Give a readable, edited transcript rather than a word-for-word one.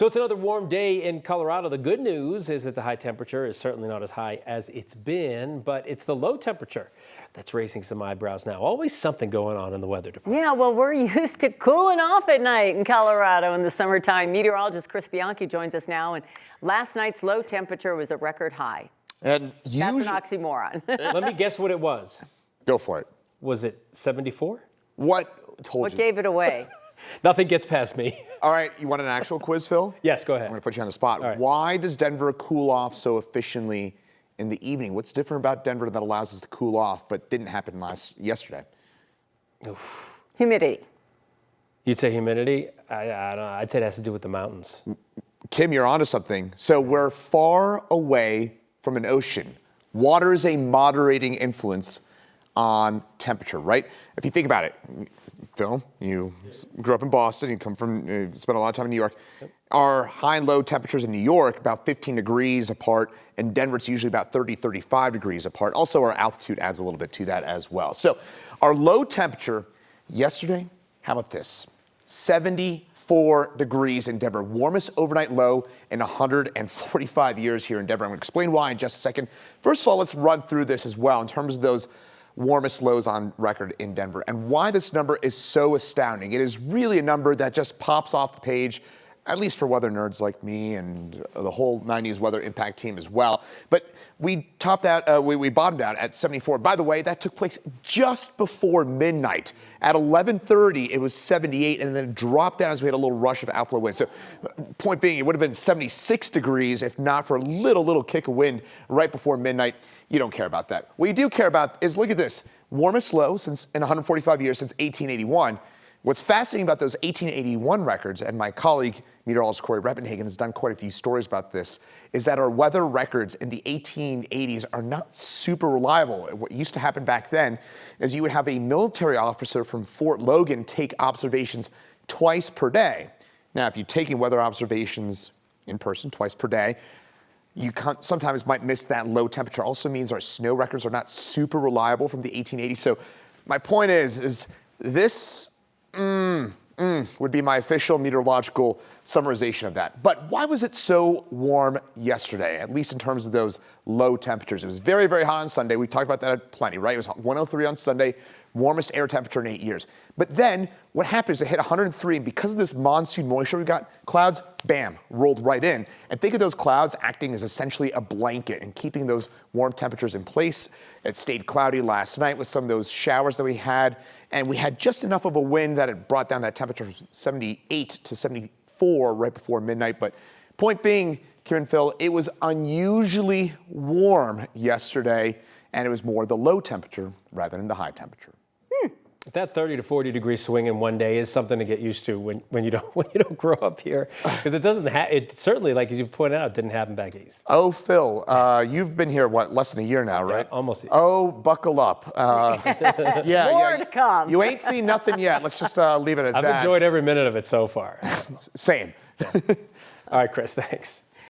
So it's another warm day in Colorado. The good news is that the high temperature is certainly not as high as it's been, but it's the low temperature that's raising some eyebrows now. Always something going on in the weather department. Yeah, well, we're used to cooling off at night in Colorado in the summertime. Meteorologist Chris Bianchi joins us now, and last night's low temperature was a record high. And That's an oxymoron. Let me guess what it was. Go for it. Was it 74? What told What you? gave it away? Nothing gets past me. All right, you want an actual quiz, Phil? Yes, go ahead. I'm going to put you on the spot. Right. Why does Denver cool off so efficiently in the evening? What's different about Denver that allows us to cool off but didn't happen yesterday? Oof. Humidity. You'd say humidity? I don't know. I'd say it has to do with the mountains. Kim, you're onto something. So we're far away from an ocean. Water is a moderating influence on temperature, right? If you think about it, Phil, you grew up in Boston, you spent a lot of time in New York. Yep. Our high and low temperatures in New York, about 15 degrees apart. In Denver, it's usually about 30, 35 degrees apart. Also, our altitude adds a little bit to that as well. So our low temperature yesterday, how about this? 74 degrees in Denver, warmest overnight low in 145 years here in Denver. I'm going to explain why in just a second. First of all, let's run through this as well in terms of those warmest lows on record in Denver and why this number is so astounding. It is really a number that just pops off the page, at least for weather nerds like me and the whole 90s weather impact team as well. But we we bottomed out at 74. By the way, that took place just before midnight. At 11:30, it was 78, and then it dropped down as we had a little rush of outflow wind. So point being, it would have been 76 degrees if not for a little kick of wind right before midnight. You don't care about that. What you do care about is, look at this, warmest low since in 145 years since 1881. What's fascinating about those 1881 records, and my colleague, meteorologist Corey Reppenhagen, has done quite a few stories about this, is that our weather records in the 1880s are not super reliable. What used to happen back then is you would have a military officer from Fort Logan take observations twice per day. Now, if you're taking weather observations in person twice per day, you sometimes might miss that low temperature. Also means our snow records are not super reliable from the 1880s. So my point is this would be my official meteorological summarization of that. But why was it so warm yesterday, at least in terms of those low temperatures? It was very, very hot on Sunday. We talked about that plenty, right? It was 103 on Sunday, warmest air temperature in 8 years. But then what happened is it hit 103, and because of this monsoon moisture we got, clouds, bam, rolled right in. And think of those clouds acting as essentially a blanket and keeping those warm temperatures in place. It stayed cloudy last night with some of those showers that we had, and we had just enough of a wind that it brought down that temperature from 78 to 74 right before midnight. But point being, Kim and Phil, it was unusually warm yesterday, and it was more the low temperature rather than the high temperature. That 30 to 40 degree swing in one day is something to get used to when you don't grow up here, because it certainly, like as you pointed out, didn't happen back east. Oh, Phil, you've been here less than a year now, right? Yeah, almost. Oh, buckle up. More to come. You ain't seen nothing yet. Let's just leave it at that. I've enjoyed every minute of it so far. Same. All right, Chris, thanks.